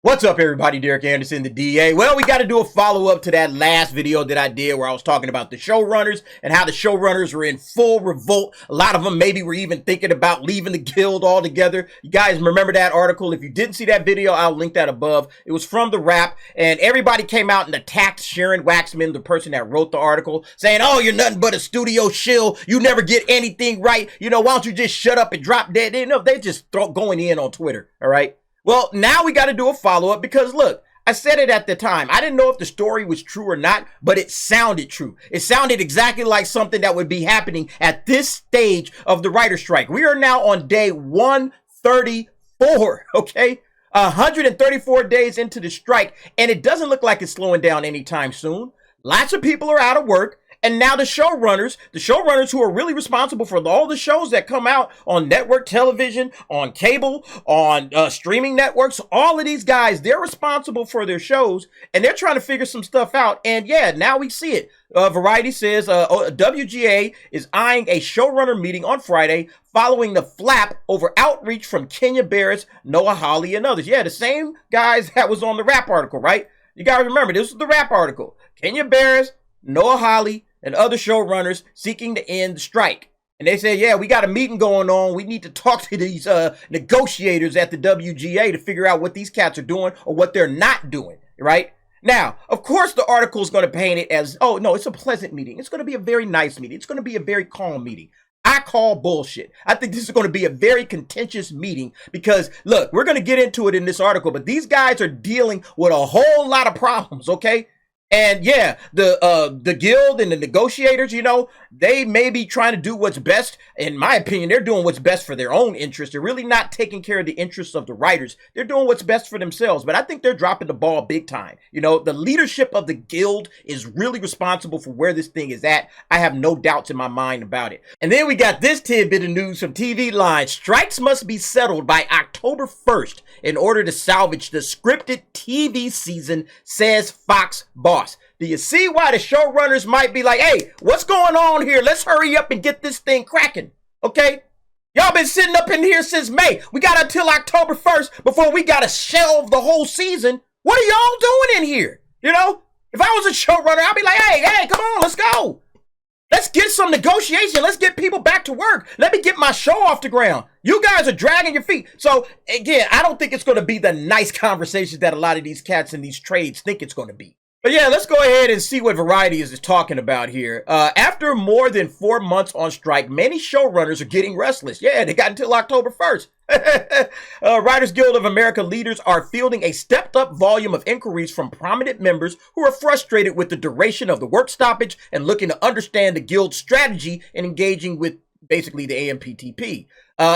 What's up, everybody? Derek Anderson, the DA. Well, we got to do a follow-up to that last video that I did where I was talking about the showrunners and how the showrunners were in full revolt. A lot of them maybe were even thinking about leaving the guild altogether. You guys remember that article? If you didn't see that video, I'll link that above. It was from the Wrap, and everybody came out and attacked Sharon Waxman, the person that wrote the article, saying, oh, you're nothing but a studio shill. You never get anything right. You know, why don't you just shut up and drop dead? You know, they just going in on Twitter, all right? Well, now we got to do a follow-up because, look, I said it at the time. I didn't know if the story was true or not, but it sounded true. It sounded exactly like something that would be happening at this stage of the writer's strike. We are now on day 134, okay? 134 days into the strike, and it doesn't look like it's slowing down anytime soon. Lots of people are out of work. And now the showrunners who are really responsible for all the shows that come out on network television, on cable, on streaming networks, all of these guys, they're responsible for their shows and they're trying to figure some stuff out. And yeah, now we see it. Variety says WGA is eyeing a showrunner meeting on Friday following the flap over outreach from Kenya Barris, Noah Hawley, and others. Yeah, the same guys that was on the Wrap article, right? You got to remember, this was the Wrap article. Kenya Barris, Noah Hawley, and other showrunners seeking to end the strike. And they said, yeah, we got a meeting going on. We need to talk to these negotiators at the WGA to figure out what these cats are doing or what they're not doing, right? Now, of course, the article is going to paint it as, oh, no, it's a pleasant meeting. It's going to be a very nice meeting. It's going to be a very calm meeting. I call bullshit. I think this is going to be a very contentious meeting because, look, we're going to get into it in this article, but these guys are dealing with a whole lot of problems, okay? And yeah, the guild and the negotiators, you know, they may be trying to do what's best. In my opinion, they're doing what's best for their own interests. They're really not taking care of the interests of the writers. They're doing what's best for themselves. But I think they're dropping the ball big time. You know, the leadership of the guild is really responsible for where this thing is at. I have no doubts in my mind about it. And then we got this tidbit of news from TV Line. Strikes must be settled by October 1st in order to salvage the scripted TV season, says Fox boss. Do you see why the showrunners might be like, hey, what's going on here? Let's hurry up and get this thing cracking, okay? Y'all been sitting up in here since May. We got until October 1st before we got to shelve the whole season. What are y'all doing in here? You know, if I was a showrunner, I'd be like, hey, come on, let's go. Let's get some negotiation. Let's get people back to work. Let me get my show off the ground. You guys are dragging your feet. So again, I don't think it's going to be the nice conversations that a lot of these cats in these trades think it's going to be. But yeah, let's go ahead and see what Variety is talking about here. After more than 4 months on strike, many showrunners are getting restless. Yeah, they got until October 1st. Writers Guild of America leaders are fielding a stepped-up volume of inquiries from prominent members who are frustrated with the duration of the work stoppage and looking to understand the guild's strategy in engaging with basically the amptp.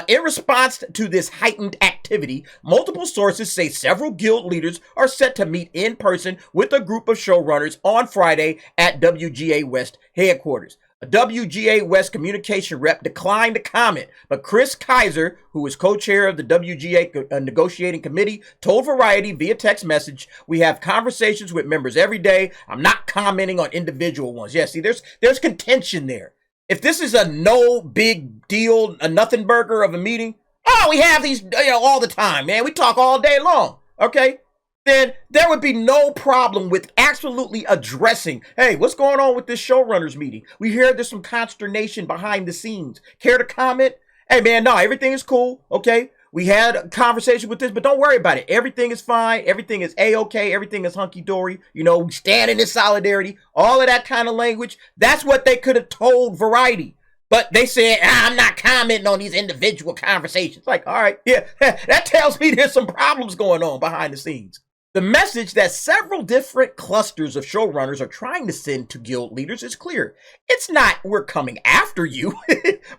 In response to this heightened activity, multiple sources say several guild leaders are set to meet in person with a group of showrunners on Friday at WGA West headquarters. A WGA West communication rep declined to comment, but Chris Kaiser, who is co-chair of the WGA negotiating committee, told Variety via text message, we have conversations with members every day. I'm not commenting on individual ones. Yeah, see, there's contention there. If this is a no big deal, a nothing burger of a meeting, oh, we have these, all the time, man. We talk all day long, okay? Then there would be no problem with absolutely addressing, hey, what's going on with this showrunners meeting? We hear there's some consternation behind the scenes. Care to comment? Hey, man, no, everything is cool, okay? We had a conversation with this, but don't worry about it. Everything is fine. Everything is A-okay. Everything is hunky-dory. You know, we stand in solidarity. All of that kind of language. That's what they could have told Variety. But they said, I'm not commenting on these individual conversations. Like, all right, yeah, that tells me there's some problems going on behind the scenes. The message that several different clusters of showrunners are trying to send to guild leaders is clear. It's not, we're coming after you,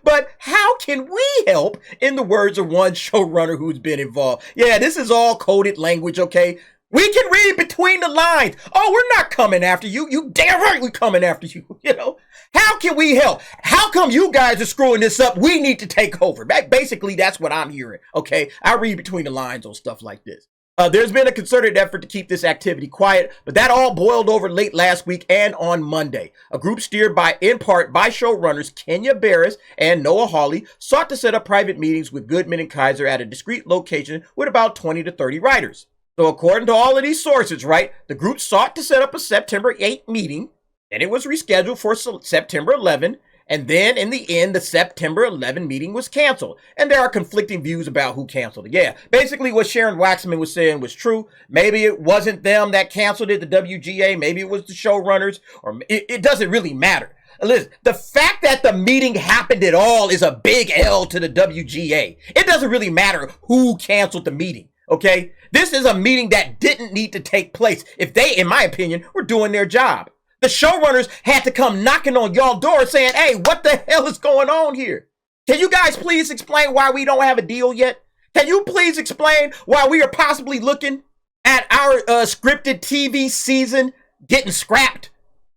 but how can we help, in the words of one showrunner who's been involved. Yeah, this is all coded language, okay? We can read between the lines. Oh, we're not coming after you. You damn right we're coming after you, you know? How can we help? How come you guys are screwing this up? We need to take over. Basically, that's what I'm hearing, okay? I read between the lines on stuff like this. There's been a concerted effort to keep this activity quiet, but that all boiled over late last week and on Monday. A group steered in part by showrunners Kenya Barris and Noah Hawley sought to set up private meetings with Goodman and Kaiser at a discreet location with about 20 to 30 writers. So according to all of these sources, right, the group sought to set up a September 8th meeting, and it was rescheduled for September 11th. And then in the end, the September 11 meeting was canceled. And there are conflicting views about who canceled it. Yeah, basically what Sharon Waxman was saying was true. Maybe it wasn't them that canceled it, the WGA. Maybe it was the showrunners, or it doesn't really matter. Listen, the fact that the meeting happened at all is a big L to the WGA. It doesn't really matter who canceled the meeting, okay? This is a meeting that didn't need to take place if they, in my opinion, were doing their job. The showrunners had to come knocking on y'all door saying, hey, what the hell is going on here? Can you guys please explain why we don't have a deal yet? Can you please explain why we are possibly looking at our scripted TV season getting scrapped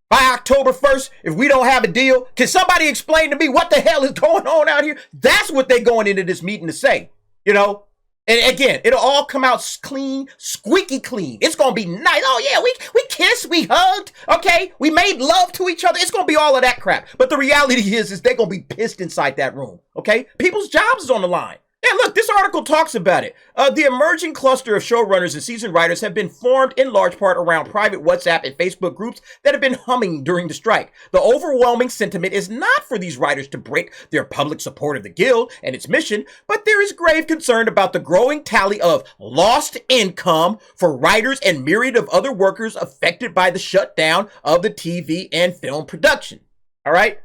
by October 1st if we don't have a deal? Can somebody explain to me what the hell is going on out here? That's what they're going into this meeting to say, you know? And again, it'll all come out clean, squeaky clean. It's going to be nice. Oh, yeah, we kissed, we hugged, okay? We made love to each other. It's going to be all of that crap. But the reality is they're going to be pissed inside that room, okay? People's jobs is on the line. And look, this article talks about it. The emerging cluster of showrunners and seasoned writers have been formed in large part around private WhatsApp and Facebook groups that have been humming during the strike. The overwhelming sentiment is not for these writers to break their public support of the Guild and its mission, but there is grave concern about the growing tally of lost income for writers and myriad of other workers affected by the shutdown of the TV and film production. All right?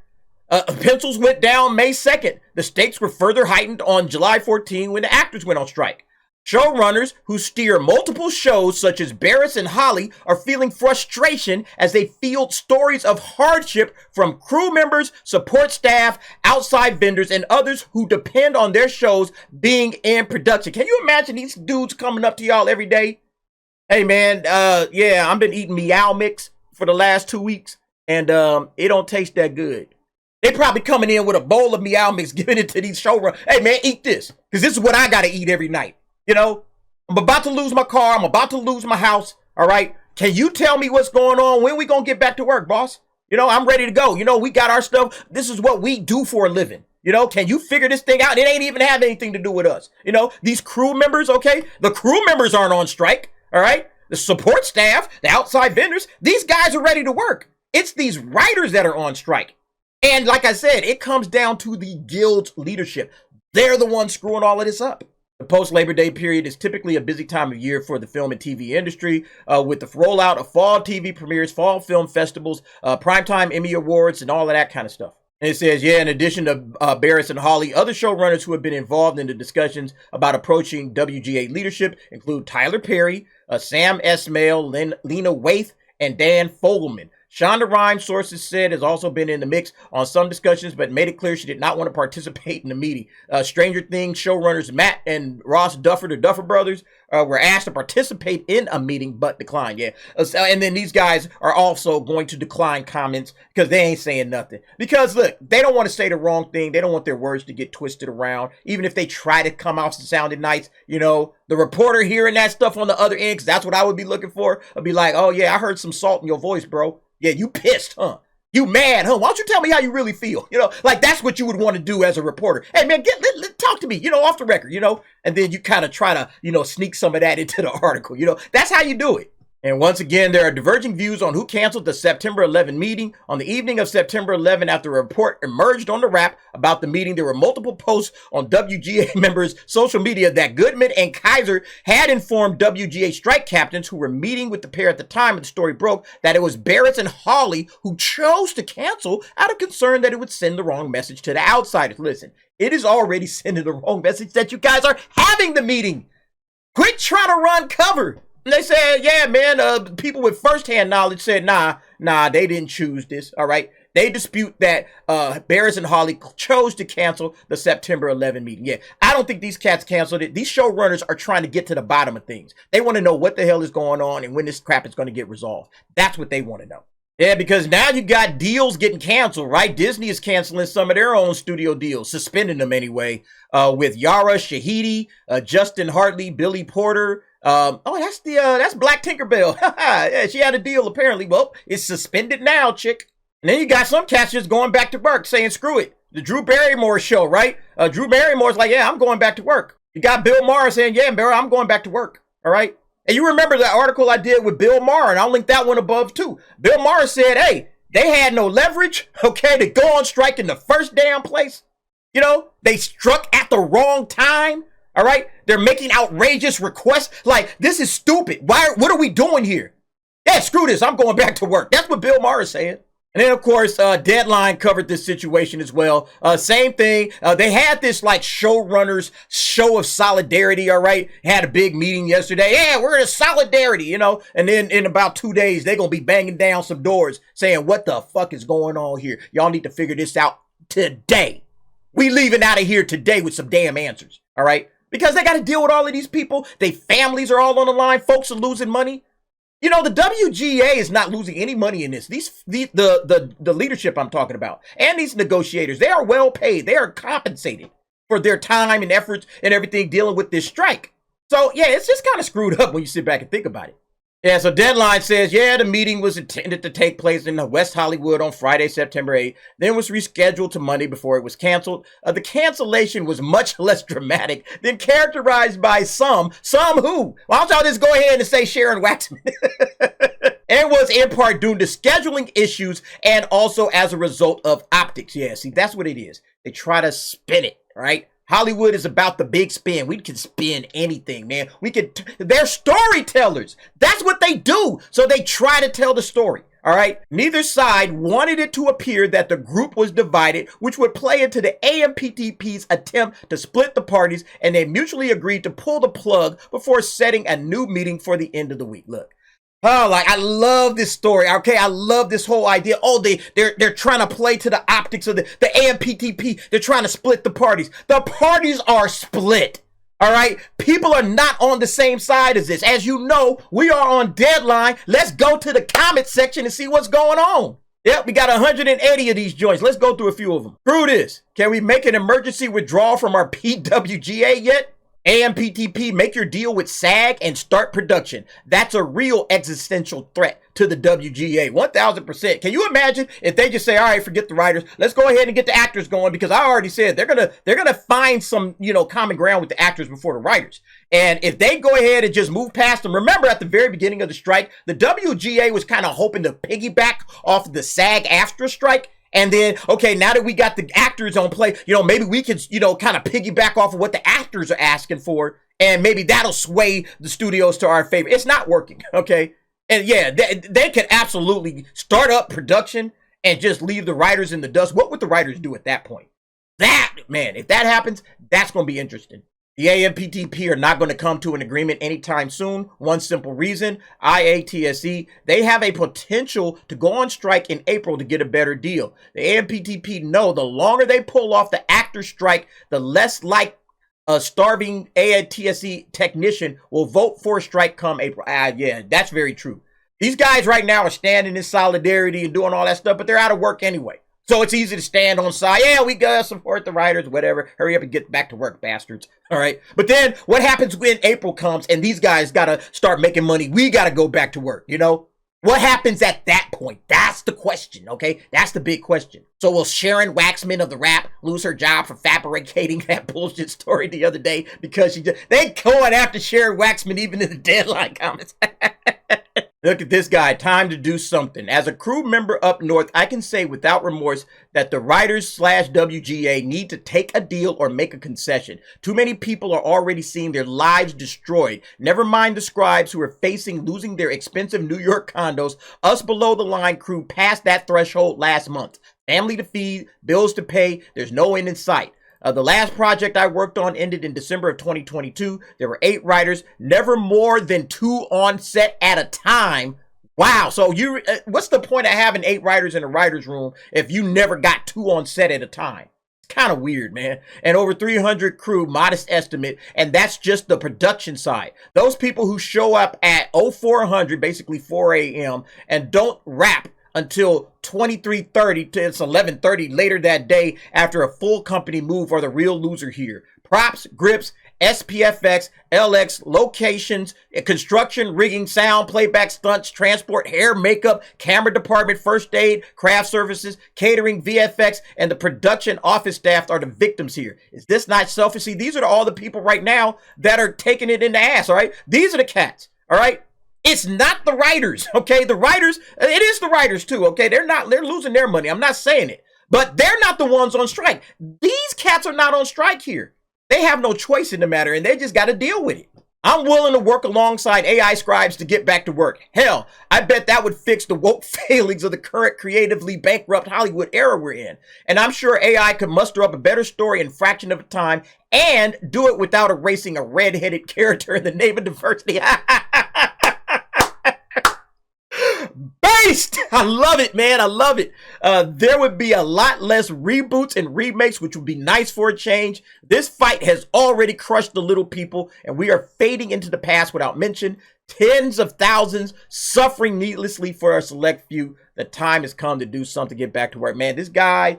Pencils went down May 2nd. The stakes were further heightened on July 14 when the actors went on strike. Showrunners who steer multiple shows such as Barris and Holly are feeling frustration as they field stories of hardship from crew members, support staff, outside vendors, and others who depend on their shows being in production. Can you imagine these dudes coming up to y'all every day? Hey man, yeah, I've been eating Meow Mix for the last 2 weeks, and it don't taste that good. They probably coming in with a bowl of Meow Mix, giving it to these showrunners. Hey man, eat this, because this is what I gotta eat every night. You know, I'm about to lose my car. I'm about to lose my house. All right. Can you tell me what's going on? When we gonna get back to work, boss? You know, I'm ready to go. You know, we got our stuff. This is what we do for a living. You know, can you figure this thing out? It ain't even have anything to do with us. You know, these crew members, okay? The crew members aren't on strike. All right. The support staff, the outside vendors, these guys are ready to work. It's these writers that are on strike. And like I said, it comes down to the Guild's leadership. They're the ones screwing all of this up. The post-Labor Day period is typically a busy time of year for the film and TV industry, with the rollout of fall TV premieres, fall film festivals, primetime Emmy Awards, and all of that kind of stuff. And it says, yeah, in addition to Barris and Holly, other showrunners who have been involved in the discussions about approaching WGA leadership include Tyler Perry, Sam Esmail, Lena Waithe, and Dan Fogelman. Shonda Rhimes, sources said, has also been in the mix on some discussions, but made it clear she did not want to participate in the meeting. Stranger Things showrunners Matt and Ross Duffer, the Duffer brothers, were asked to participate in a meeting, but declined. Yeah. And then these guys are also going to decline comments because they ain't saying nothing. Because look, they don't want to say the wrong thing. They don't want their words to get twisted around. Even if they try to come off sounding nice, you know, the reporter hearing that stuff on the other end, because that's what I would be looking for. I'd be like, oh yeah, I heard some salt in your voice, bro. Yeah, you pissed, huh? You mad, huh? Why don't you tell me how you really feel? You know, like that's what you would want to do as a reporter. Hey man, talk to me, you know, off the record, you know, and then you kind of try to, you know, sneak some of that into the article, you know, that's how you do it. And once again, there are diverging views on who canceled the September 11 meeting. On the evening of September 11, after a report emerged on the Wrap about the meeting, there were multiple posts on WGA members' social media that Goodman and Kaiser had informed WGA strike captains who were meeting with the pair at the time the story broke that it was Barris and Hawley who chose to cancel out of concern that it would send the wrong message to the outsiders. Listen, it is already sending the wrong message that you guys are having the meeting. Quit trying to run cover. And they said, yeah, man, people with firsthand knowledge said, nah, they didn't choose this, all right? They dispute that Barris and Hawley chose to cancel the September 11 meeting. Yeah, I don't think these cats canceled it. These showrunners are trying to get to the bottom of things. They want to know what the hell is going on and when this crap is going to get resolved. That's what they want to know. Yeah, because now you got deals getting canceled, right? Disney is canceling some of their own studio deals, suspending them anyway, with Yara Shahidi, Justin Hartley, Billy Porter. That's Black Tinkerbell. Yeah, she had a deal apparently. Well, it's suspended now, chick. And then you got some cats just going back to work saying, screw it. The Drew Barrymore show, right? Drew Barrymore's like, yeah, I'm going back to work. You got Bill Maher saying, yeah, Barry, I'm going back to work. All right. And you remember the article I did with Bill Maher, and I'll link that one above too. Bill Maher said, hey, they had no leverage, okay, to go on strike in the first damn place. You know, they struck at the wrong time. All right. They're making outrageous requests. Like, this is stupid. What are we doing here? Yeah, screw this. I'm going back to work. That's what Bill Maher is saying. And then, of course, Deadline covered this situation as well. Same thing. They had this, like, Showrunners show of solidarity, all right? Had a big meeting yesterday. Yeah, we're in solidarity, you know? And then in about 2 days, they're going to be banging down some doors saying, what the fuck is going on here? Y'all need to figure this out today. We leaving out of here today with some damn answers, all right? Because they got to deal with all of these people. Their families are all on the line. Folks are losing money. You know, the WGA is not losing any money in this. The leadership I'm talking about and these negotiators, they are well paid. They are compensated for their time and efforts and everything dealing with this strike. So, yeah, it's just kind of screwed up when you sit back and think about it. Yeah, so Deadline says, yeah, the meeting was intended to take place in West Hollywood on Friday, September 8th, then was rescheduled to Monday before it was canceled. The cancellation was much less dramatic than characterized by some who? Why don't y'all just go ahead and say Sharon Waxman? And was in part due to scheduling issues and also as a result of optics. Yeah, see, that's what it is. They try to spin it, right? Hollywood is about the big spin. We can spin anything, man. They're storytellers. That's what they do. So they try to tell the story. All right. Neither side wanted it to appear that the group was divided, which would play into the amptp's attempt to split the parties, and they mutually agreed to pull the plug before setting a new meeting for the end of the week. Look. Oh, like, I love this story. Okay, I love this whole idea. Oh, they're trying to play to the optics of the amptp. They're trying to split the parties. The parties are split. All right, people are not on the same side as this. As you know, we are on Deadline. Let's go to the comment section and see what's going on. Yep, we got 180 of these joints. Let's go through a few of them. Screw this. Can we make an emergency withdrawal from our PWGA yet? amptp, make your deal with SAG and start production. That's a real existential threat to the WGA. 1000%. Can you imagine if they just say, all right, forget the writers. Let's go ahead and get the actors going, because I already said they're gonna find some, you know, common ground with the actors before the writers. And if they go ahead and just move past them, remember at the very beginning of the strike, the WGA was kind of hoping to piggyback off the SAG-AFTRA strike. And then, okay, now that we got the actors on play, you know, maybe we could, you know, kind of piggyback off of what the actors are asking for. And maybe that'll sway the studios to our favor. It's not working, okay? And yeah, they could absolutely start up production and just leave the writers in the dust. What would the writers do at that point? That, man, if that happens, that's going to be interesting. The amptp are not going to come to an agreement anytime soon. One simple reason, IATSE, they have a potential to go on strike in April to get a better deal. The amptp know the longer they pull off the actor strike, the less like a starving IATSE technician will vote for a strike come April. Yeah, that's very true. These guys right now are standing in solidarity and doing all that stuff, but they're out of work anyway. So it's easy to stand on side. Yeah, we gotta support the writers, whatever. Hurry up and get back to work, bastards. All right. But then what happens when April comes and these guys gotta start making money? We gotta go back to work, you know? What happens at that point? That's the question, okay? That's the big question. So will Sharon Waxman of the Rap lose her job for fabricating that bullshit story the other day because they going after Sharon Waxman even in the Deadline comments. Look at this guy, time to do something. As a crew member up north, I can say without remorse that the writers/WGA need to take a deal or make a concession. Too many people are already seeing their lives destroyed. Never mind the scribes who are facing losing their expensive New York condos. Us below the line crew passed that threshold last month. Family to feed, bills to pay, there's no end in sight. The last project I worked on ended in December of 2022. There were 8 writers, never more than 2 on set at a time. Wow. So what's the point of having 8 writers in a writer's room if you never got 2 on set at a time? It's kind of weird, man. And over 300 crew, modest estimate. And that's just the production side. Those people who show up at 0400, basically 4 a.m. and don't wrap until 23:30 to it's 11:30 later that day after a full company move are the real loser here. Props, grips, SPFX, LX, locations, construction, rigging, sound, playback, stunts, transport, hair, makeup, camera department, first aid, craft services, catering, VFX, and the production office staff are the victims here. Is this not selfish? See, these are all the people right now that are taking it in the ass, all right? These are the cats. All right. It's not the writers, okay? The writers, it is the writers too, okay? They're losing their money. I'm not saying it, but they're not the ones on strike. These cats are not on strike here. They have no choice in the matter, and they just got to deal with it. I'm willing to work alongside AI scribes to get back to work. Hell, I bet that would fix the woke failings of the current creatively bankrupt Hollywood era we're in. And I'm sure AI could muster up a better story in a fraction of a time and do it without erasing a red-headed character in the name of diversity. Based! I love it, man. I love it. There would be a lot less reboots and remakes, which would be nice for a change. This fight has already crushed the little people, and we are fading into the past without mention. Tens of thousands suffering needlessly for a select few. The time has come to do something, get back to work. Man, this guy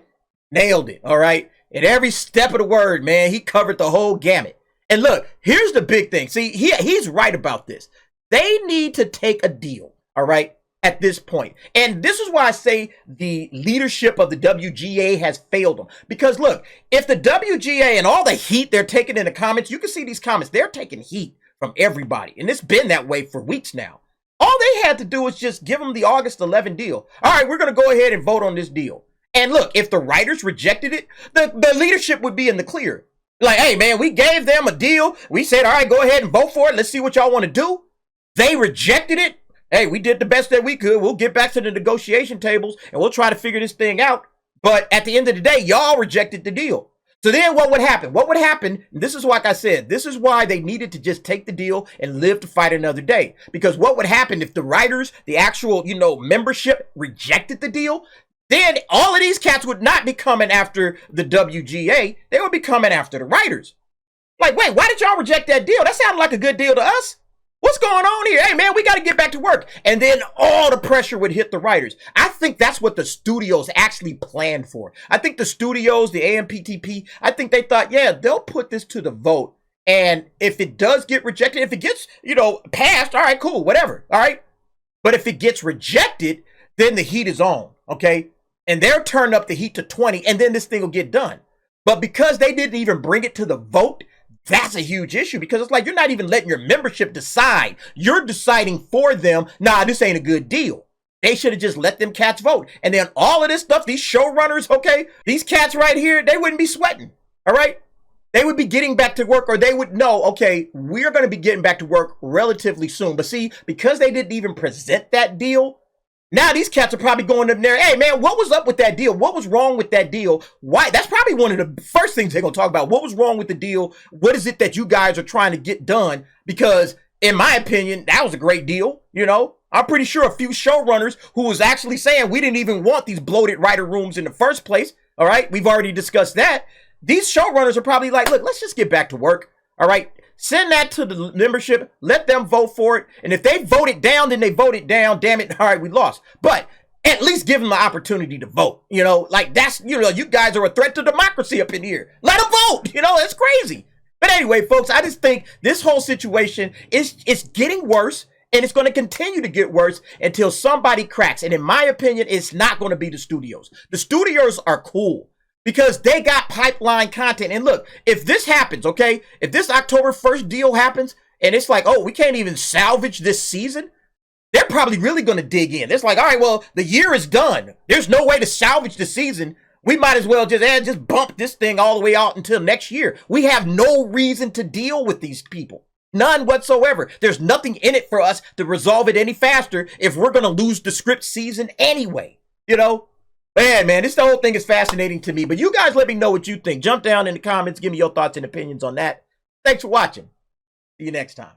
nailed it, all right? In every step of the word, man, he covered the whole gamut. And look, here's the big thing. See, he's right about this. They need to take a deal, all right? At this point. And this is why I say the leadership of the WGA has failed them. Because look, if the WGA and all the heat they're taking in the comments, you can see these comments, they're taking heat from everybody. And it's been that way for weeks now. All they had to do was just give them the August 11 deal. All right, we're going to go ahead and vote on this deal. And look, if the writers rejected it, the leadership would be in the clear. Like, hey, man, we gave them a deal. We said, all right, go ahead and vote for it. Let's see what y'all want to do. They rejected it. Hey, we did the best that we could. We'll get back to the negotiation tables and we'll try to figure this thing out. But at the end of the day, y'all rejected the deal. So then what would happen? What would happen? This is like I said, this is why they needed to just take the deal and live to fight another day. Because what would happen if the writers, the actual, membership rejected the deal? Then all of these cats would not be coming after the WGA. They would be coming after the writers. Like, wait, why did y'all reject that deal? That sounded like a good deal to us. What's going on here? Hey, man, we got to get back to work. And then all the pressure would hit the writers. I think that's what the studios actually planned for. I think the studios, the amptp, I think they thought, yeah, they'll put this to the vote. And if it does get rejected, if it gets, passed, all right, cool, whatever. All right. But if it gets rejected, then the heat is on. Okay. And they'll turn up the heat to 20 and then this thing will get done. But because they didn't even bring it to the vote, that's a huge issue because it's like you're not even letting your membership decide. You're deciding for them, nah, this ain't a good deal. They should have just let them cats vote. And then all of this stuff, these showrunners, okay, these cats right here, they wouldn't be sweating, all right? They would be getting back to work or they would know, okay, we're going to be getting back to work relatively soon. But see, because they didn't even present that deal, now these cats are probably going up there, hey, man, what was up with that deal? What was wrong with that deal? Why? That's probably one of the first things they're going to talk about. What was wrong with the deal? What is it that you guys are trying to get done? Because in my opinion, that was a great deal. I'm pretty sure a few showrunners who was actually saying we didn't even want these bloated writer rooms in the first place. All right. We've already discussed that. These showrunners are probably like, look, let's just get back to work. All right. Send that to the membership. Let them vote for it. And if they vote it down, then they vote it down. Damn it. All right, we lost. But at least give them the opportunity to vote. Like that's, you guys are a threat to democracy up in here. Let them vote. That's crazy. But anyway, folks, I just think this whole situation is getting worse. And it's going to continue to get worse until somebody cracks. And in my opinion, it's not going to be the studios. The studios are cool. Because they got pipeline content. And look, if this happens, okay, if this October 1st deal happens and it's like, oh, we can't even salvage this season, they're probably really going to dig in. It's like, all right, well, the year is done. There's no way to salvage the season. We might as well just bump this thing all the way out until next year. We have no reason to deal with these people. None whatsoever. There's nothing in it for us to resolve it any faster if we're going to lose the script season anyway, Man, this whole thing is fascinating to me. But you guys let me know what you think. Jump down in the comments. Give me your thoughts and opinions on that. Thanks for watching. See you next time.